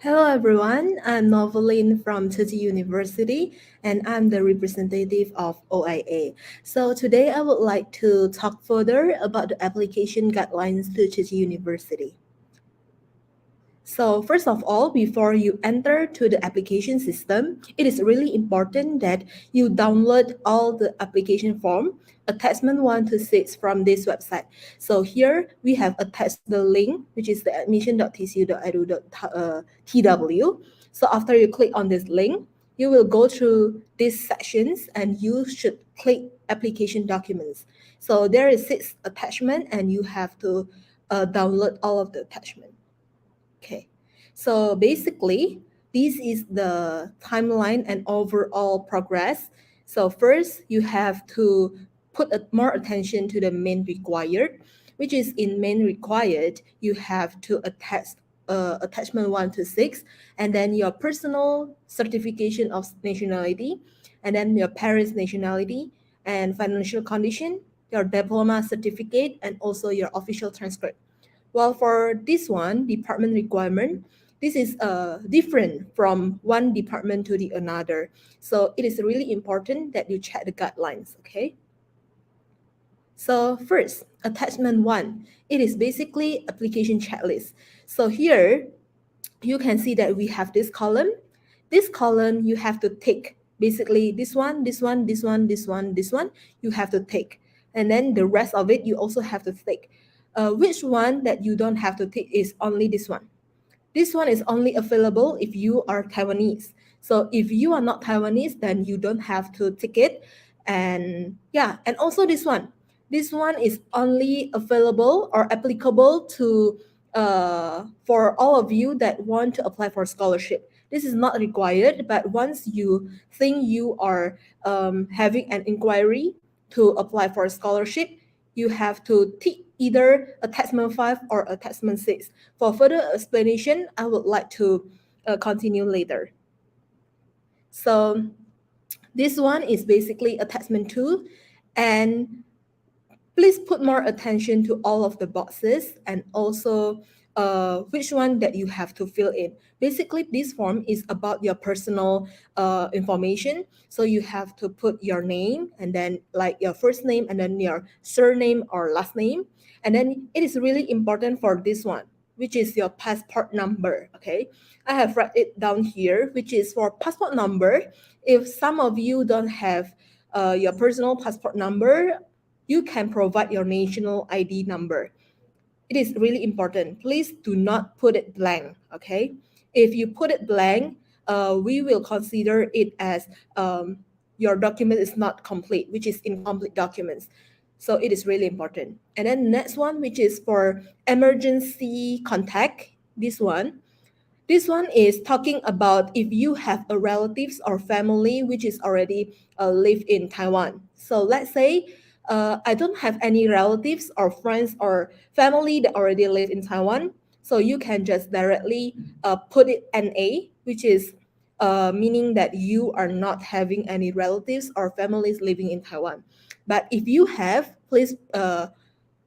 Hello everyone, I'm Noveline from Tsinghua University and I'm the representative of OIA. So today I would like to talk further about the application guidelines to Tsinghua University. So first of all, before you enter to the application system, it is really important that you download all the application form, attachment 1 to 6 from this website. So here we have attached the link, which is the admission.tcu.edu.tw. So after you click on this link, you will go through these sections and you should click application documents. So there is 6 attachment and you have to download all of the attachment. Okay, so basically, this is the timeline and overall progress. So first, you have to put more attention to the main required, which is in main required, you have to attach attachment 1 to 6, and then your personal certification of nationality, and then your parents' nationality and financial condition, your diploma certificate, and also your official transcript. Well, for this one, department requirement, this is different from one department to the another. So it is really important that you check the guidelines, okay? So first, attachment 1, it is basically application checklist. So here, you can see that we have this column. This column, you have to tick. Basically, this one, this one, this one, this one, this one, you have to tick. And then the rest of it, you also have to tick. Which one that you don't have to tick is only this one. This one is only available if you are Taiwanese. So if you are not Taiwanese, then you don't have to tick it. And yeah, and also this one. This one is only available or applicable to for all of you that want to apply for scholarship. This is not required, but once you think you are having an inquiry to apply for a scholarship, you have to tick either attachment 5 or attachment 6. For further explanation, I would like to continue later. So this one is basically attachment 2, and please put more attention to all of the boxes and also which one that you have to fill in. Basically, this form is about your personal information. So you have to put your name and then like your first name and then your surname or last name. And then it is really important for this one, which is your passport number. Okay, I have write it down here, which is for passport number. If some of you don't have your personal passport number, you can provide your national ID number. It is really important. Please do not put it blank, okay? If you put it blank, we will consider it as your document is not complete, which is incomplete documents. So it is really important. And then next one, which is for emergency contact, this one. This one is talking about if you have a relatives or family which is already live in Taiwan. So let's say I don't have any relatives or friends or family that already live in Taiwan. So you can just directly put it NA, which is meaning that you are not having any relatives or families living in Taiwan. But if you have, please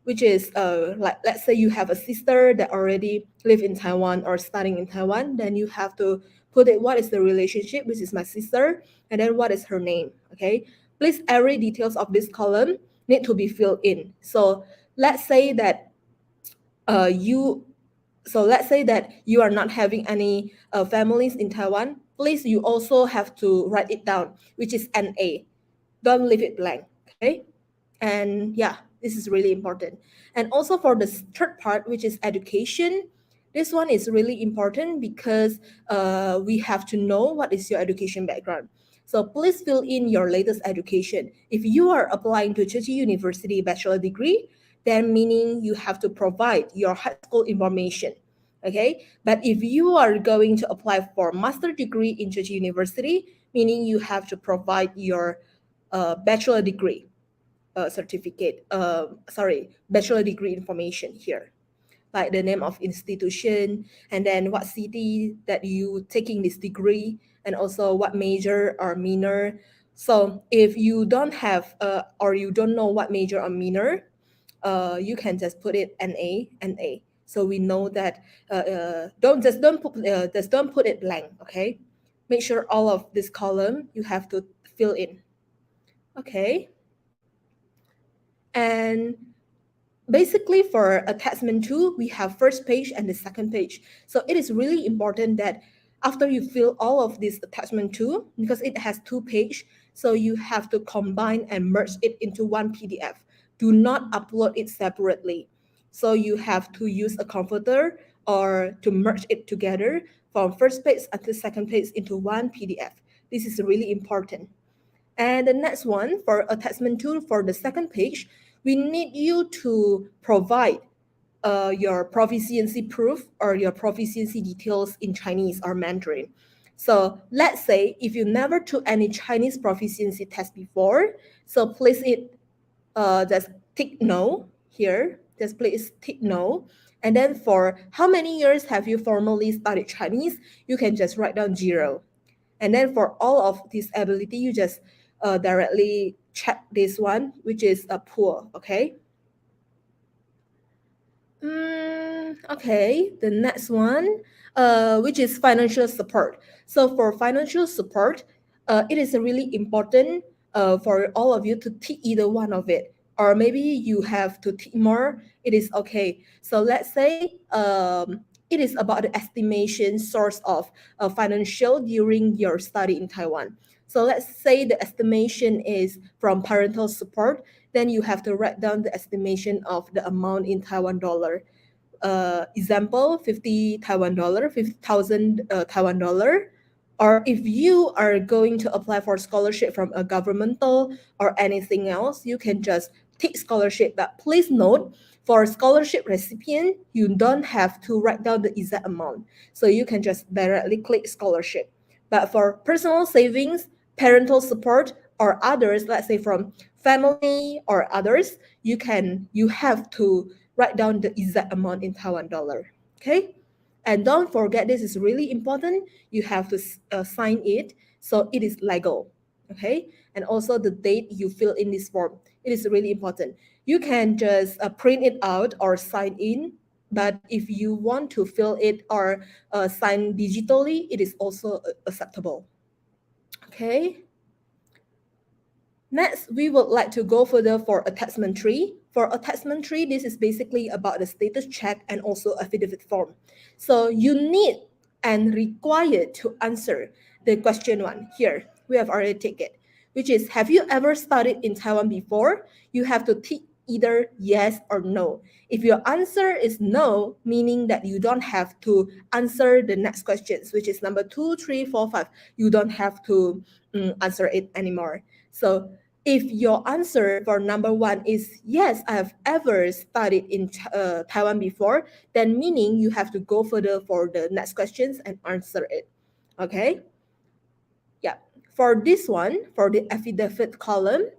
which is like let's say you have a sister that already live in Taiwan or studying in Taiwan, then you have to put it what is the relationship, which is my sister, and then what is her name. Okay, please every details of this column need to be filled in. So let's say that you let's say that you are not having any families in Taiwan. Please, you also have to write it down, which is NA. Don't leave it blank. Okay, and yeah, this is really important. And also for the third part, which is education, this one is really important because we have to know what is your education background. So please fill in your latest education. If you are applying to Tsinghua University bachelor degree, then meaning you have to provide your high school information. Okay, but if you are going to apply for master degree in Tsinghua University, meaning you have to provide your bachelor degree certificate, bachelor degree information here, like the name of institution, and then what city that you taking this degree, and also what major or minor. So if you don't have or you don't know what major or minor, you can just put it NA, NA. So we know that don't put it blank. Okay, make sure all of this column you have to fill in. Okay, and basically for attachment 2 we have first page and the second page. So it is really important that after you fill all of this attachment 2, because it has 2 page, so you have to combine and merge it into one PDF. Do not upload it separately. So you have to use a converter or to merge it together from first page until second page into one PDF. This is really important. And the next one for attachment 2 for the second page, we need you to provide your proficiency proof or your proficiency details in Chinese or Mandarin. So let's say if you never took any Chinese proficiency test before, so please just tick no here. Just please tick no. And then for how many years have you formally studied Chinese, you can just write down 0. And then for all of this ability, you just directly check this one, which is a poor. Okay. Okay, the next one, which is financial support. So for financial support, it is really important for all of you to tick either one of it, or maybe you have to tick more. It is okay. So let's say it is about the estimation source of financial during your study in Taiwan. So let's say the estimation is from parental support, then you have to write down the estimation of the amount in Taiwan dollar. Example, 50 Taiwan dollar, 50,000 Taiwan dollar. Or if you are going to apply for scholarship from a governmental or anything else, you can just take scholarship. But please note, for scholarship recipient, you don't have to write down the exact amount. So you can just directly click scholarship. But for personal savings, parental support, or others, let's say from family or others, you have to write down the exact amount in Taiwan dollar. Okay? And don't forget, this is really important. You have to sign it so it is legal. Okay? And also the date you fill in this form. It is really important. You can just print it out or sign in. But if you want to fill it or sign digitally, it is also acceptable. Okay? Next, we would like to go further for attachment 3. For attachment 3, this is basically about the status check and also affidavit form. So you need and required to answer the question 1 here. We have already taken it, which is, have you ever studied in Taiwan before? You have to tick either yes or no. If your answer is no, meaning that you don't have to answer the next questions, which is number 2, 3, 4, 5. You don't have to answer it anymore. So if your answer for number 1 is yes, I have ever studied in Taiwan before, then meaning you have to go further for the next questions and answer it. Okay? Yeah. For this one, for the affidavit column,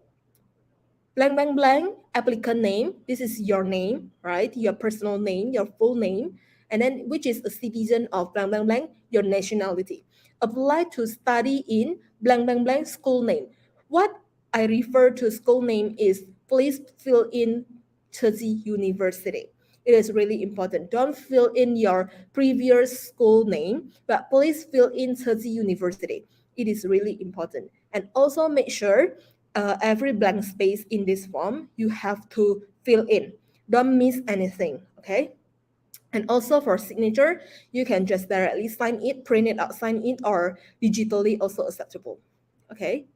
blank, blank, blank, applicant name. This is your name, right? Your personal name, your full name. And then which is a citizen of blank, blank, blank, your nationality. Apply to study in blank, blank, blank, school name. What I refer to school name is please fill in Tzu University. It is really important. Don't fill in your previous school name, but please fill in Tzu University. It is really important. And also make sure every blank space in this form, you have to fill in. Don't miss anything, okay? And also for signature, you can just directly sign it, print it out, sign it, or digitally also acceptable, okay?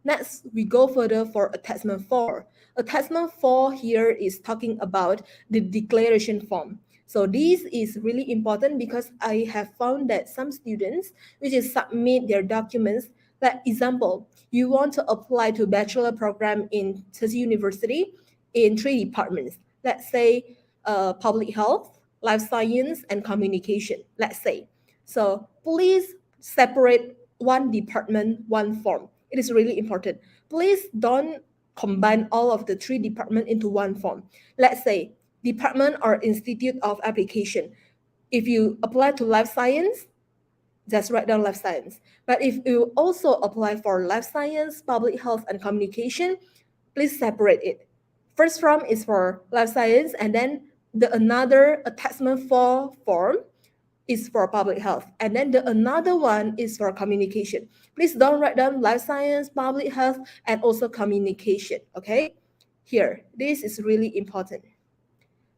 Next, we go further for attachment 4. Attachment 4 here is talking about the declaration form. So this is really important because I have found that some students, which is submit their documents, like example, you want to apply to bachelor program in Tzu University in 3 departments. Let's say public health, life science, and communication, let's say. So please separate one department, one form. It is really important. Please don't combine all of the 3 departments into one form. Let's say department or institute of application. If you apply to life science, just write down life science. But if you also apply for life science, public health, and communication, please separate it. First form is for life science, and then the another attachment for form is for public health, and then the another one is for communication. Please don't write down life science, public health, and also communication. Okay, here this is really important.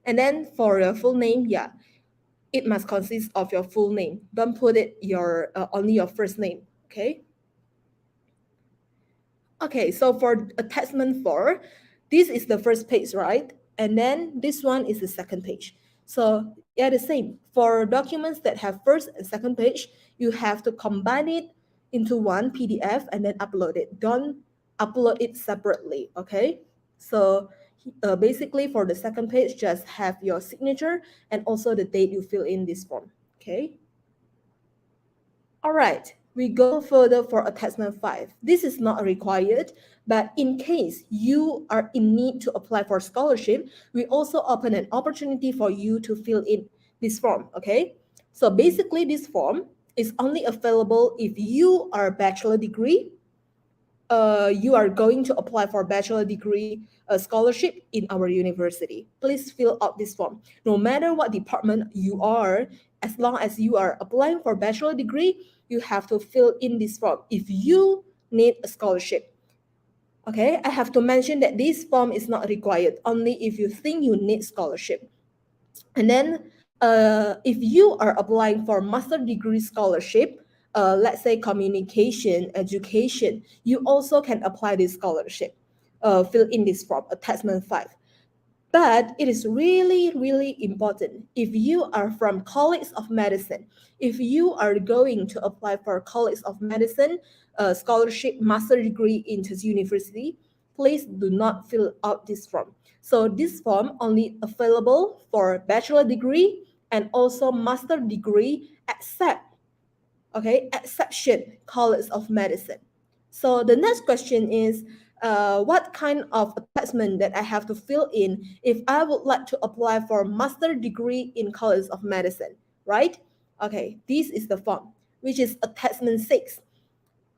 And then for your full name, yeah, it must consist of your full name. Don't put it your only your first name. Okay. Okay, so for attachment 4, this is the first page, right? And then this one is the second page. So yeah, the same. For documents that have first and second page, you have to combine it into one PDF and then upload it. Don't upload it separately, okay? So basically for the second page, just have your signature and also the date you fill in this form, okay? All right, we go further for attachment 5. This is not required, but in case you are in need to apply for scholarship, we also open an opportunity for you to fill in this form, okay? So basically this form is only available if you are a bachelor degree, you are going to apply for bachelor degree scholarship in our university. Please fill out this form. No matter what department you are, as long as you are applying for bachelor degree, you have to fill in this form if you need a scholarship. Okay, I have to mention that this form is not required, only if you think you need scholarship. And then if you are applying for master degree scholarship, let's say communication, education, you also can apply this scholarship. Fill in this form, attachment 5. But it is really, really important if you are from College of Medicine, if you are going to apply for College of Medicine scholarship master degree into university, please do not fill out this form. So this form only available for bachelor degree and also master degree exception College of Medicine. So the next question is, what kind of attachment that I have to fill in if I would like to apply for master degree in College of Medicine, right? Okay, this is the form, which is attachment 6.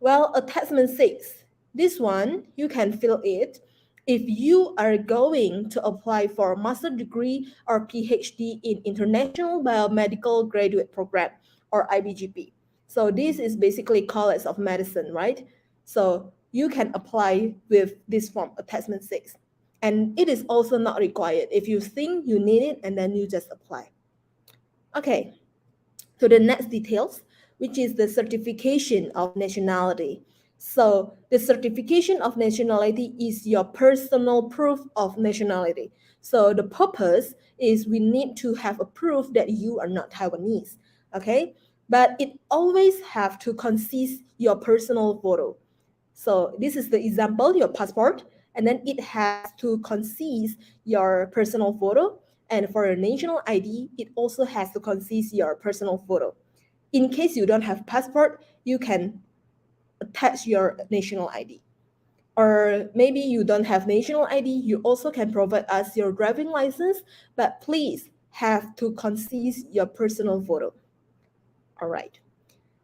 Well, attachment 6, this one, you can fill it if you are going to apply for master degree or PhD in International Biomedical Graduate Program or IBGP. So this is basically College of Medicine, right? So you can apply with this form, attachment 6. And it is also not required. If you think you need it, and then you just apply. Okay, to the next details, which is the certification of nationality. So the certification of nationality is your personal proof of nationality. So the purpose is we need to have a proof that you are not Taiwanese, okay? But it always have to consist your personal photo. So this is the example, your passport, and then it has to consist your personal photo. And for your national ID, it also has to consist your personal photo. In case you don't have passport, you can attach your national ID. Or maybe you don't have national ID, you also can provide us your driving license, but please have to consist your personal photo. All right.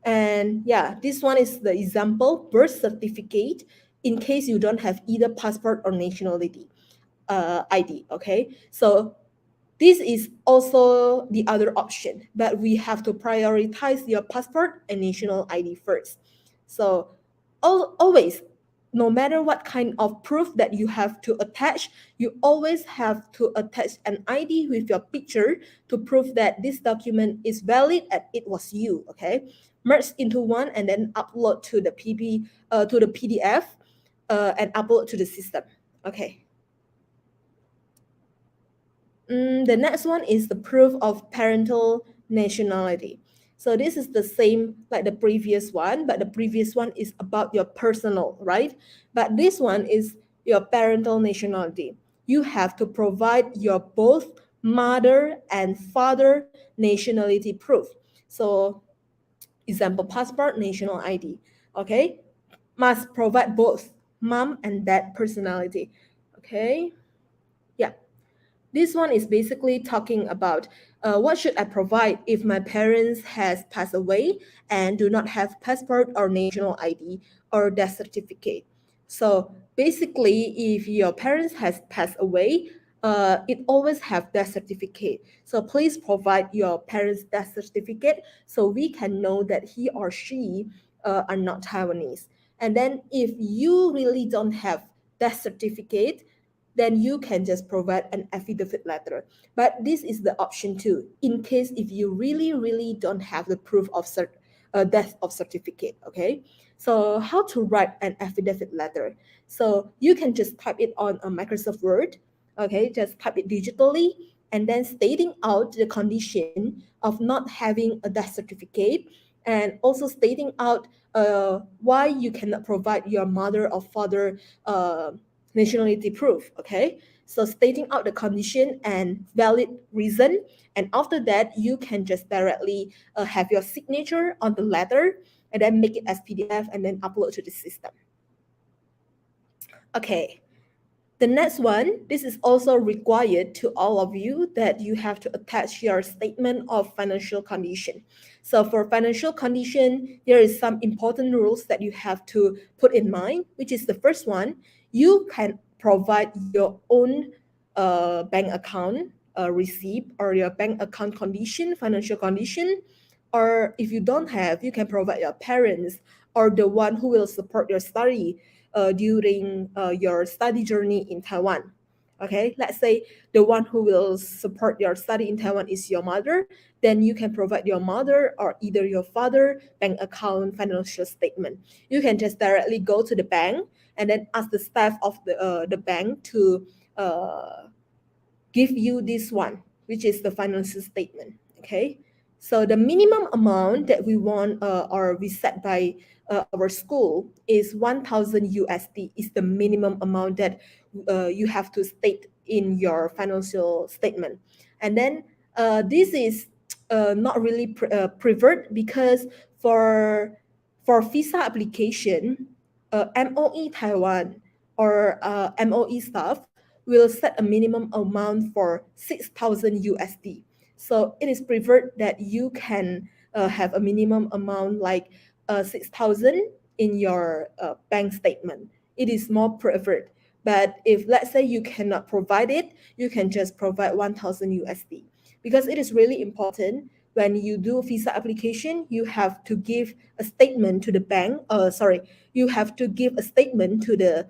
And yeah, this one is the example birth certificate in case you don't have either passport or nationality ID. Okay, so this is also the other option, but we have to prioritize your passport and national ID first. So always, no matter what kind of proof that you have to attach, you always have to attach an ID with your picture to prove that this document is valid and it was you. Okay, merge into one and then upload to the PDF and upload to the system. Okay. The next one is the proof of parental nationality. So this is the same like the previous one, but the previous one is about your personal, right? But this one is your parental nationality. You have to provide your both mother and father nationality proof. So example, passport, national ID, okay? Must provide both mom and dad personality, okay? Yeah. This one is basically talking about what should I provide if my parents has passed away and do not have passport or national ID or death certificate. So basically, if your parents has passed away, it always have death certificate. So please provide your parents' death certificate so we can know that he or she are not Taiwanese. And then if you really don't have death certificate, then you can just provide an affidavit letter. But this is the option too, in case if you really don't have the proof of death of certificate. Okay, so how to write an affidavit letter? So you can just type it on a Microsoft Word. Okay, just type it digitally and then stating out the condition of not having a death certificate, and also stating out why you cannot provide your mother or father nationality proof. Okay, so stating out the condition and valid reason, and after that you can just directly have your signature on the letter and then make it as PDF and then upload to the system. Okay, the next one, this is also required to all of you, that you have to attach your statement of financial condition. So for financial condition, there is some important rules that you have to put in mind, which is the first one, you can provide your own bank account receipt or your bank account condition, financial condition, or if you don't have, you can provide your parents or the one who will support your study during your study journey in Taiwan. Okay, let's say the one who will support your study in Taiwan is your mother, then you can provide your mother or either your father bank account financial statement. You can just directly go to the bank and then ask the staff of the bank to give you this one, which is the financial statement. Okay, so the minimum amount that we want or we set by our school is 1,000 USD is the minimum amount that you have to state in your financial statement. And then this is not really preferred because for visa application, MOE Taiwan or MOE staff will set a minimum amount for 6,000 USD. So it is preferred that you can have a minimum amount like 6,000 in your bank statement. It is more preferred. But if let's say you cannot provide it, you can just provide 1,000 USD. Because it is really important when you do visa application, you have to give a statement to the bank. You have to give a statement to the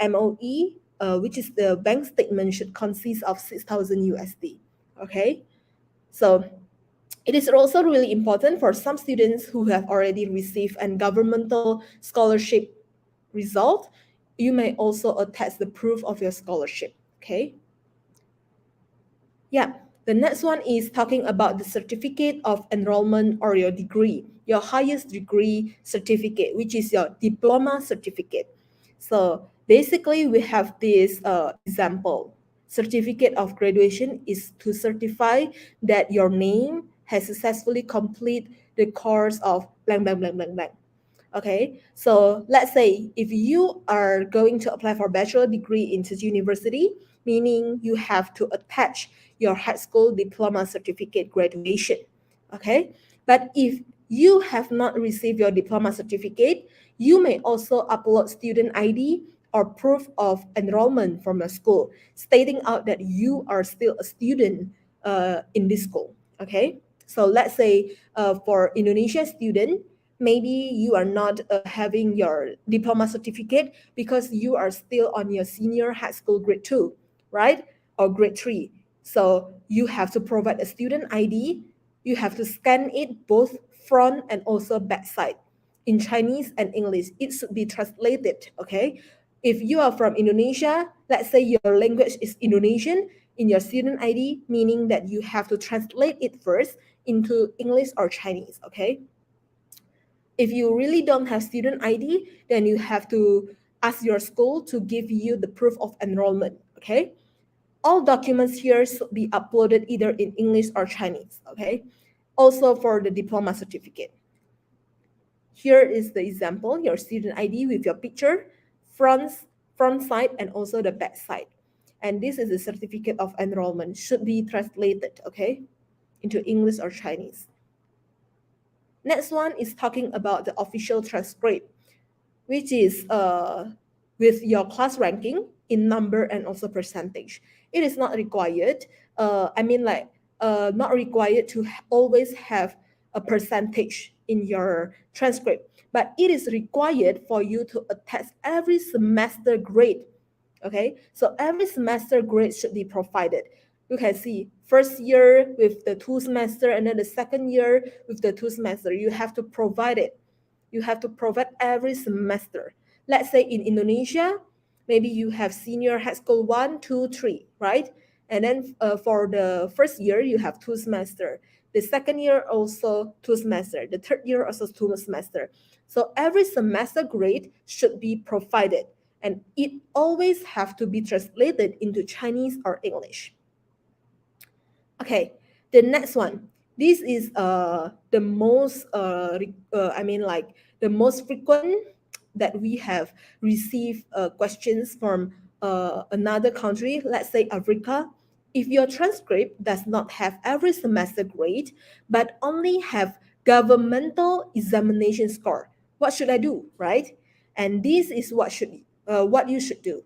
MOE, which is the bank statement should consist of 6,000 USD. Okay, so it is also really important for some students who have already received a governmental scholarship result. You may also attach the proof of your scholarship. Okay. Yeah. The next one is talking about the certificate of enrollment or your degree, your highest degree certificate, which is your diploma certificate. So basically, we have this example. Certificate of graduation is to certify that your name has successfully completed the course of blank, blank, blank, blank, blank. Okay, so let's say if you are going to apply for bachelor degree into university, meaning you have to attach your high school diploma certificate graduation. Okay, but if you have not received your diploma certificate, you may also upload student ID or proof of enrollment from your school, stating out that you are still a student in this school. Okay, so let's say for Indonesia student, maybe you are not having your diploma certificate because you are still on your senior high school grade 2, right, or grade 3. So you have to provide a student ID. You have to scan it both front and also back side in Chinese and English. It should be translated. Okay, if you are from Indonesia, let's say your language is Indonesian, in your student ID, meaning that you have to translate it first into English or Chinese. Okay, if you really don't have student ID, then you have to ask your school to give you the proof of enrollment. Okay, all documents here should be uploaded either in English or Chinese. Okay, also for the diploma certificate, here is the example, your student ID with your picture, front side and also the back side. And this is the certificate of enrollment, should be translated, okay, into English or Chinese. Next one is talking about the official transcript, which is with your class ranking in number and also percentage. It is not required. Not required to always have a percentage in your transcript, but it is required for you to attest every semester grade. Okay, so every semester grade should be provided. You can see first year with the 2 semester, and then the second year with the 2 semester. You have to provide it. You have to provide every semester. Let's say in Indonesia, maybe you have senior high school 1, 2, 3, right? And then for the first year, you have 2 semester. The second year also 2 semester. The third year also 2 semester. So every semester grade should be provided, and it always have to be translated into Chinese or English. Okay, the next one. This is the most the most frequent that we have received questions from another country, let's say Africa. If your transcript does not have every semester grade, but only have governmental examination score, what should I do, right? And this is what you should do.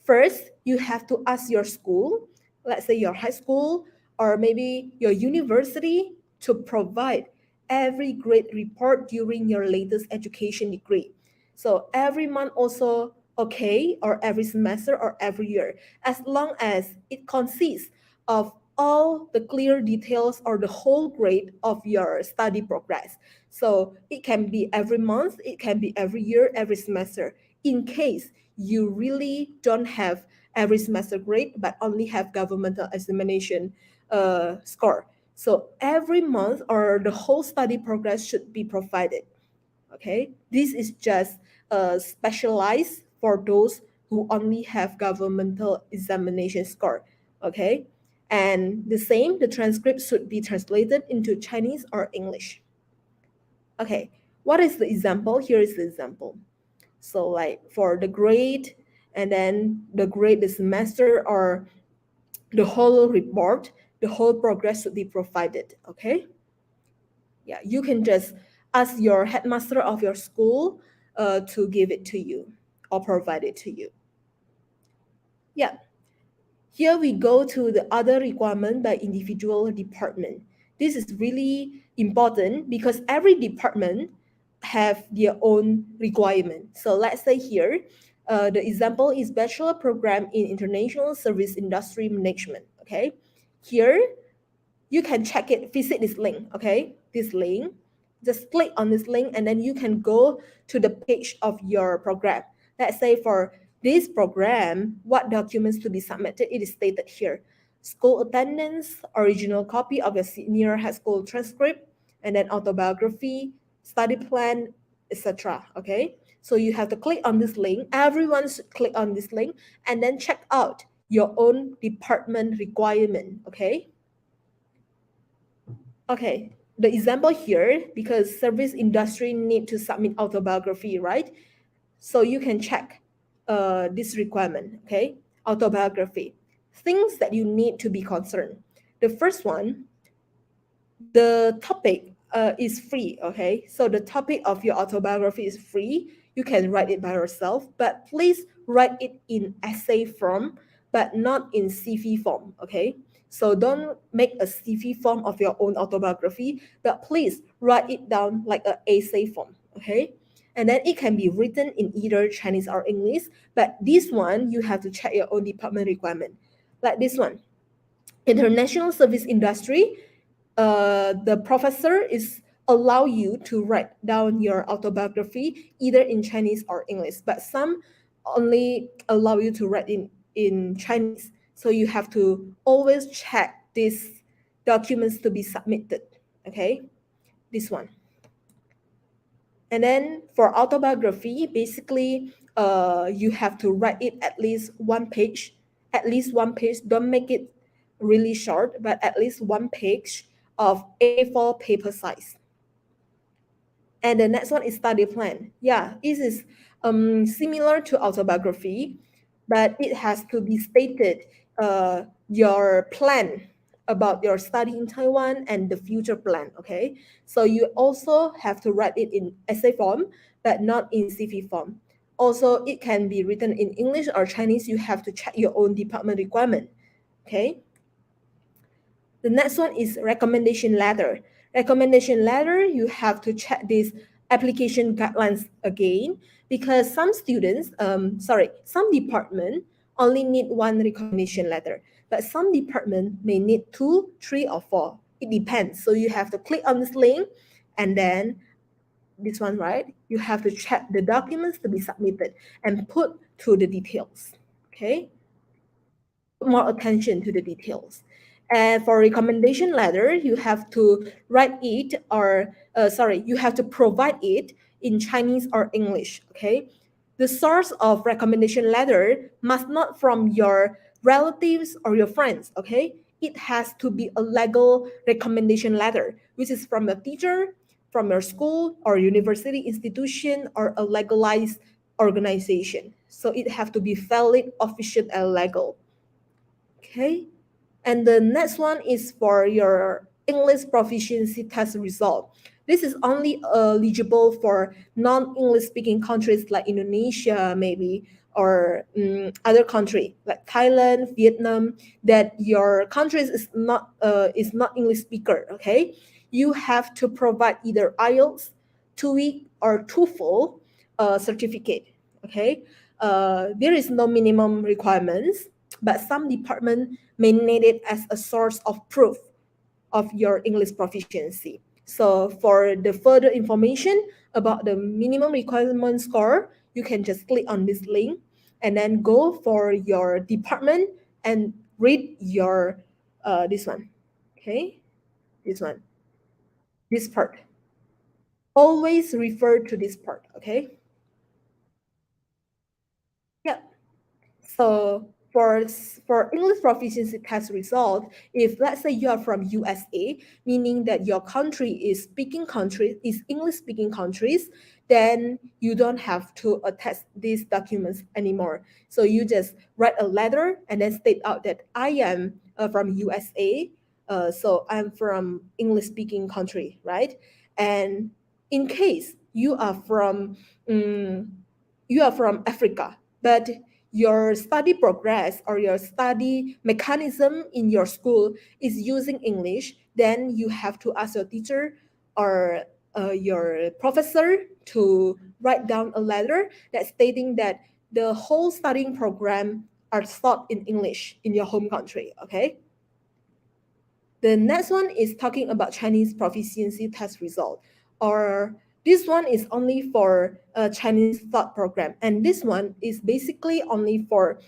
First, you have to ask your school, let's say your high school or maybe your university, to provide every grade report during your latest education degree. So every month also okay, or every semester or every year, as long as it consists of all the clear details or the whole grade of your study progress. So it can be every month, it can be every year, every semester. In case you really don't have every semester grade but only have governmental examination score. So every month or the whole study progress should be provided. Okay, this is just specialized for those who only have governmental examination score. Okay, and the same, the transcript should be translated into Chinese or English. Okay, what is the example? Here is the example. So like for the grade, and then the grade, the semester, or the whole report, the whole progress should be provided. Okay, yeah, you can just ask your headmaster of your school to give it to you or provide it to you. Yeah, here we go to the other requirement by individual department. This is really important because every department have their own requirement. So let's say here, the example is Bachelor Program in International Service Industry Management. Okay, here you can check it, visit this link. Okay, this link, just click on this link and then you can go to the page of your program. Let's say for this program, what documents to be submitted, it is stated here: school attendance, original copy of your senior high school transcript, and then autobiography, study plan, etc. Okay, so you have to click on this link. Everyone should click on this link and then check out your own department requirement. Okay. Okay, the example here, because service industry need to submit autobiography, right? So you can check this requirement, okay? Autobiography. Things that you need to be concerned. The first one, the topic is free, okay? So the topic of your autobiography is free. You can write it by yourself, but please write it in essay form, but not in CV form, okay? So don't make a CV form of your own autobiography, but please write it down like an essay form, okay? And then it can be written in either Chinese or English, but this one, you have to check your own department requirement. Like this one, international service industry, the professor is allow you to write down your autobiography either in Chinese or English, but some only allow you to write in Chinese. So you have to always check these documents to be submitted. Okay, this one. And then for autobiography, basically, you have to write it at least one page. At least one page. Don't make it really short, but at least one page of A4 paper size. And the next one is study plan. Yeah, this is similar to autobiography, but it has to be stated your plan about your study in Taiwan and the future plan. Okay, so you also have to write it in essay form, but not in CV form. Also, it can be written in English or Chinese. You have to check your own department requirement. Okay. The next one is recommendation letter. Recommendation letter, you have to check these application guidelines again because some department only need one recommendation letter, but some department may need two, three, or four. It depends. So you have to click on this link and then this one, right? You have to check the documents to be submitted and put to the details. Okay. More attention to the details. And for recommendation letter, you have to write it you have to provide it in Chinese or English. Okay. The source of recommendation letter must not from your relatives or your friends. Okay. It has to be a legal recommendation letter, which is from a teacher, from your school or university institution or a legalized organization. So it have to be valid, official, and legal. Okay. And the next one is for your English proficiency test result. This is only eligible for non-English speaking countries like Indonesia, maybe, or other country like Thailand, Vietnam, that your country is not English speaker. Okay, you have to provide either IELTS, TOEIC, or TOEFL certificate. Okay, there is no minimum requirements, but some department may need it as a source of proof of your English proficiency. So for the further information about the minimum requirement score, you can just click on this link and then go for your department and read your this one. Okay, this one, this part. Always refer to this part. Okay. Yeah. So for English proficiency test result, if let's say you are from USA, meaning that your country is English speaking countries, then you don't have to attach these documents anymore. So you just write a letter and then state out that I am from USA, so I'm from English speaking country, right? And in case you are from Africa, but your study progress or your study mechanism in your school is using English, then you have to ask your teacher or your professor to write down a letter that stating that the whole studying program are taught in English in your home country. Okay. The next one is talking about Chinese proficiency test result, or this one is only for a Chinese thought program, and this one is basically only for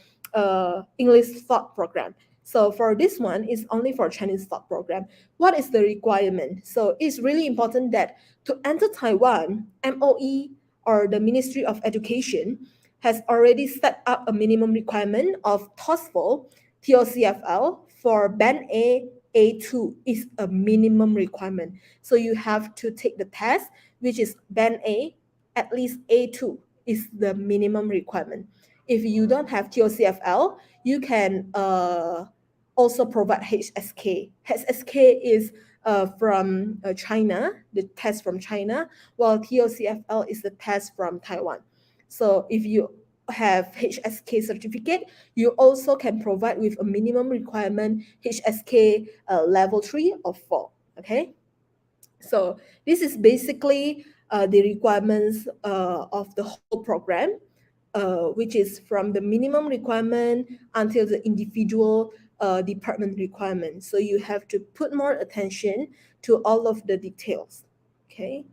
English thought program. So for this one, it's only for Chinese thought program. What is the requirement? So it's really important that to enter Taiwan, MOE or the Ministry of Education has already set up a minimum requirement of TOEFL, TOCFL for Band A2 is a minimum requirement. So you have to take the test, which is Band A, at least A2 is the minimum requirement. If you don't have TOCFL, you can also provide HSK. HSK is from China, the test from China, while TOCFL is the test from Taiwan. So if you have HSK certificate, you also can provide with a minimum requirement HSK level 3 or 4. Okay. So this is basically the requirements of the whole program, which is from the minimum requirement until the individual department requirement. So you have to put more attention to all of the details. Okay.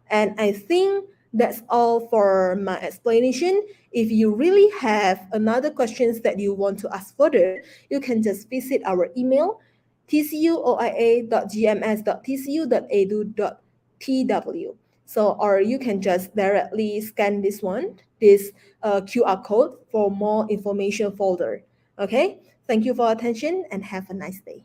And I think that's all for my explanation. If you really have another questions that you want to ask further, you can just visit our email tcuoia.gms.tcu.edu.tw. So, or you can just directly scan this QR code for more information folder. Okay, thank you for attention and have a nice day.